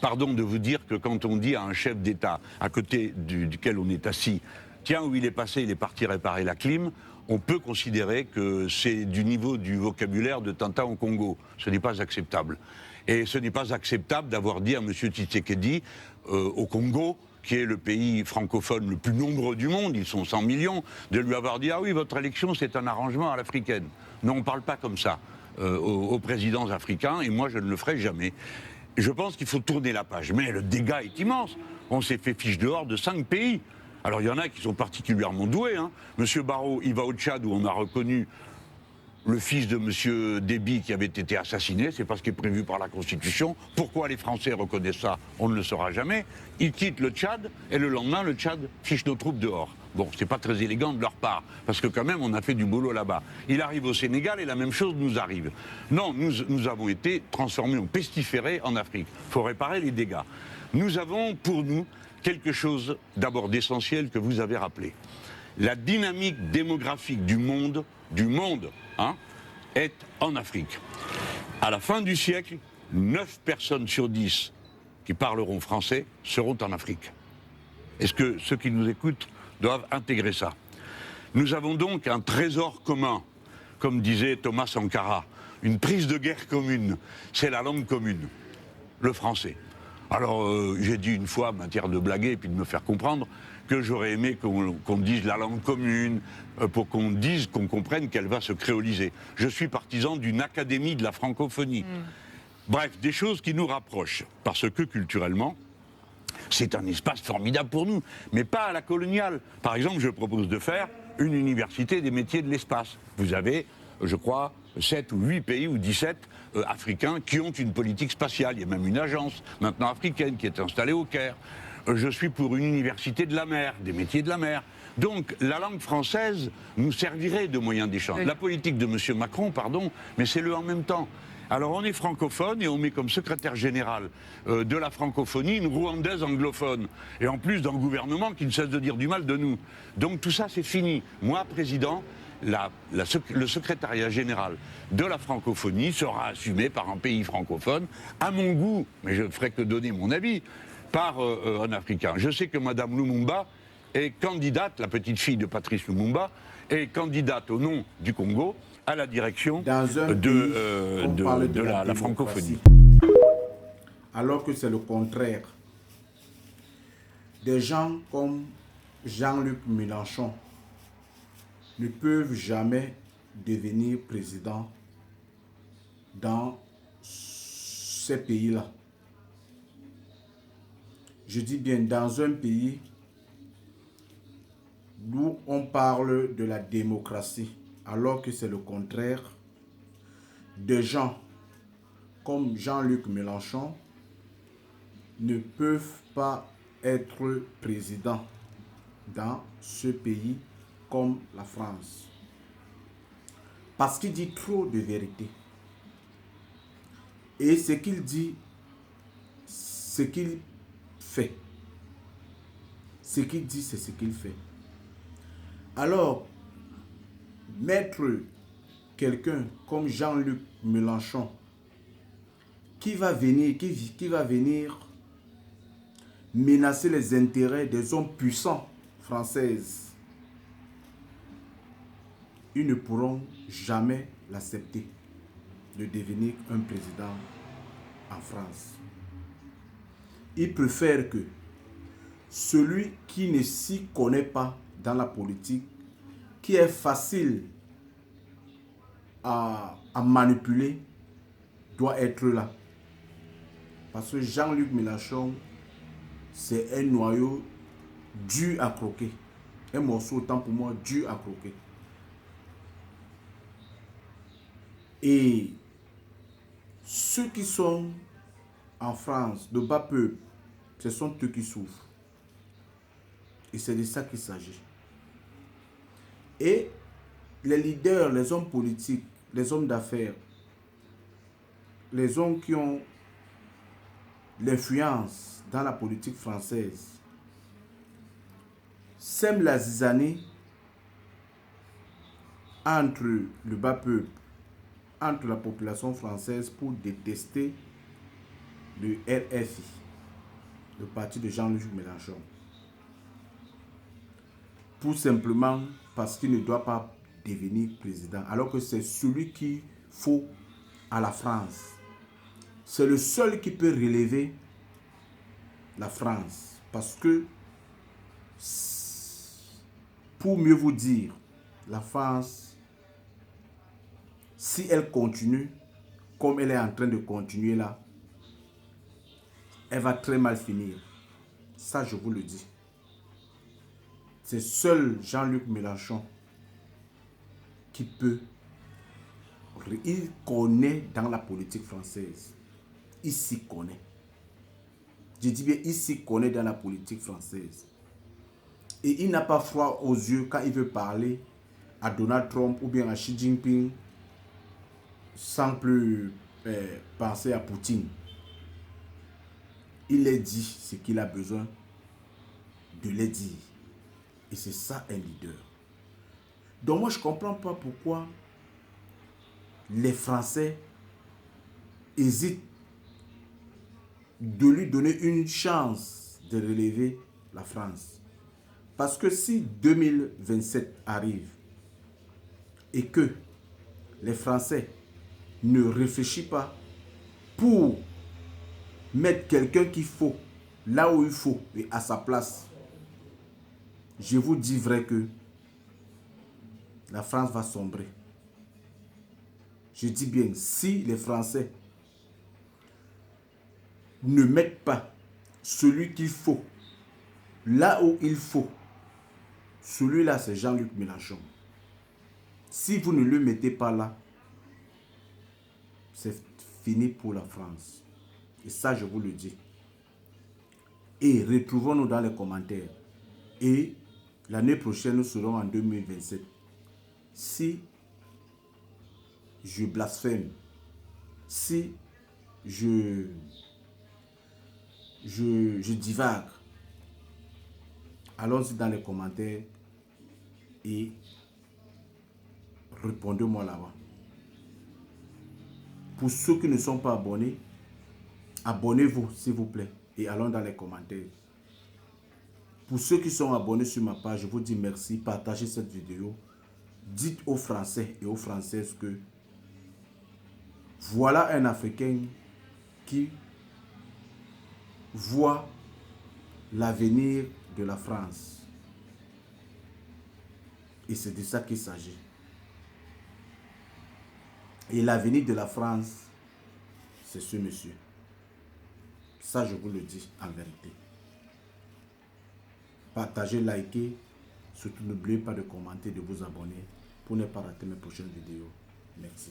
pardon de vous dire que quand on dit à un chef d'État, à côté duquel on est assis, tiens, où il est passé, il est parti réparer la clim, on peut considérer que c'est du niveau du vocabulaire de Tintin au Congo. Ce n'est pas acceptable. Et ce n'est pas acceptable d'avoir dit à M. Tshisekedi, au Congo, qui est le pays francophone le plus nombreux du monde, ils sont 100 millions, de lui avoir dit « Ah oui, votre élection, c'est un arrangement à l'africaine ». Non, on ne parle pas comme ça aux présidents africains, et moi, je ne le ferai jamais. Je pense qu'il faut tourner la page. Mais le dégât est immense. On s'est fait fiche dehors de 5 pays. Alors, il y en a qui sont particulièrement doués. Monsieur Barrot, il va au Tchad où on a reconnu le fils de M. Déby qui avait été assassiné, c'est pas ce qui est prévu par la Constitution. Pourquoi les Français reconnaissent ça? On ne le saura jamais. Ils quittent le Tchad et le lendemain, le Tchad fiche nos troupes dehors. Bon, c'est pas très élégant de leur part, parce que quand même, on a fait du boulot là-bas. Il arrive au Sénégal et la même chose nous arrive. Non, nous avons été transformés en pestiférés en Afrique. Il faut réparer les dégâts. Nous avons, pour nous, quelque chose d'abord d'essentiel que vous avez rappelé. La dynamique démographique du monde, est en Afrique. À la fin du siècle, 9 personnes sur 10 qui parleront français seront en Afrique. Est-ce que ceux qui nous écoutent doivent intégrer ça? Nous avons donc un trésor commun, comme disait Thomas Sankara, une prise de guerre commune, c'est la langue commune, le français. Alors, j'ai dit une fois, en matière de blaguer et puis de me faire comprendre, que j'aurais aimé qu'on dise la langue commune, pour qu'on dise, qu'on comprenne qu'elle va se créoliser. Je suis partisan d'une académie de la francophonie. Bref, des choses qui nous rapprochent, parce que culturellement, c'est un espace formidable pour nous, mais pas à la coloniale. Par exemple, je propose de faire une université des métiers de l'espace. Vous avez, je crois, 7 ou 8 pays ou 17 africains qui ont une politique spatiale. Il y a même une agence maintenant africaine qui est installée au Caire. Je suis pour une université de la mer, des métiers de la mer. Donc la langue française nous servirait de moyen d'échange. Oui. La politique de M. Macron, pardon, mais c'est le en même temps. Alors on est francophone et on met comme secrétaire général de la francophonie une Rwandaise anglophone. Et en plus d'un gouvernement qui ne cesse de dire du mal de nous. Donc tout ça c'est fini. Moi, président, le secrétariat général de la francophonie sera assumé par un pays francophone, à mon goût, mais je ne ferai que donner mon avis, par un Africain. Je sais que Mme Lumumba est candidate, la petite fille de Patrice Lumumba, est candidate au nom du Congo à la direction de la francophonie. Alors que c'est le contraire. Des gens comme Jean-Luc Mélenchon ne peuvent jamais devenir président dans ces pays-là. Je dis bien dans un pays où on parle de la démocratie, alors que c'est le contraire. Des gens comme Jean-Luc Mélenchon ne peuvent pas être président dans ce pays comme la France. Parce qu'il dit trop de vérité. Et ce qu'il dit, ce qu'il fait. Ce qu'il dit, c'est ce qu'il fait. Alors, mettre quelqu'un comme Jean-Luc Mélenchon qui va venir menacer les intérêts des hommes puissants françaises, ils ne pourront jamais l'accepter de devenir un président en France. Ils préfèrent que celui qui ne s'y connaît pas dans la politique, qui est facile à manipuler, doit être là. Parce que Jean-Luc Mélenchon, c'est un noyau dur à croquer. Un morceau, autant pour moi, dur à croquer. Et ceux qui sont en France, de bas peuple, ce sont eux qui souffrent. Et c'est de ça qu'il s'agit. Et les leaders, les hommes politiques, les hommes d'affaires, les hommes qui ont l'influence dans la politique française, sèment la zizanie entre le bas peuple, entre la population française pour détester le RFI. le parti de Jean-Luc Mélenchon. Tout simplement parce qu'il ne doit pas devenir président, alors que c'est celui qu'il faut à la France. C'est le seul qui peut relever la France. Parce que, pour mieux vous dire, la France, si elle continue comme elle est en train de continuer là, elle va très mal finir. Ça, je vous le dis. C'est seul Jean-Luc Mélenchon qui peut. Il connaît dans la politique française. Il s'y connaît. Je dis bien, il s'y connaît dans la politique française. Et il n'a pas froid aux yeux quand il veut parler à Donald Trump ou bien à Xi Jinping sans plus penser à Poutine. Il les dit ce qu'il a besoin de les dire. Et c'est ça un leader. Donc moi je ne comprends pas pourquoi les Français hésitent de lui donner une chance de relever la France. Parce que si 2027 arrive et que les Français ne réfléchissent pas pour mettre quelqu'un qu'il faut là où il faut et à sa place, je vous dis vrai que la France va sombrer. Je dis bien, si les Français ne mettent pas celui qu'il faut là où il faut, celui-là c'est Jean-Luc Mélenchon. Si vous ne le mettez pas là, c'est fini pour la France. Et ça, je vous le dis. Et retrouvons-nous dans les commentaires. Et l'année prochaine, nous serons en 2027. Si je blasphème, si je divague, allons-y dans les commentaires et répondez-moi là-bas. Pour ceux qui ne sont pas abonnés, abonnez-vous s'il vous plaît et allons dans les commentaires. Pour ceux qui sont abonnés sur ma page, je vous dis merci, partagez cette vidéo. Dites aux Français et aux Françaises que voilà un Africain qui voit l'avenir de la France. Et c'est de ça qu'il s'agit. Et l'avenir de la France, c'est ce monsieur. Ça, je vous le dis en vérité. Partagez, likez. Surtout, n'oubliez pas de commenter, de vous abonner pour ne pas rater mes prochaines vidéos. Merci.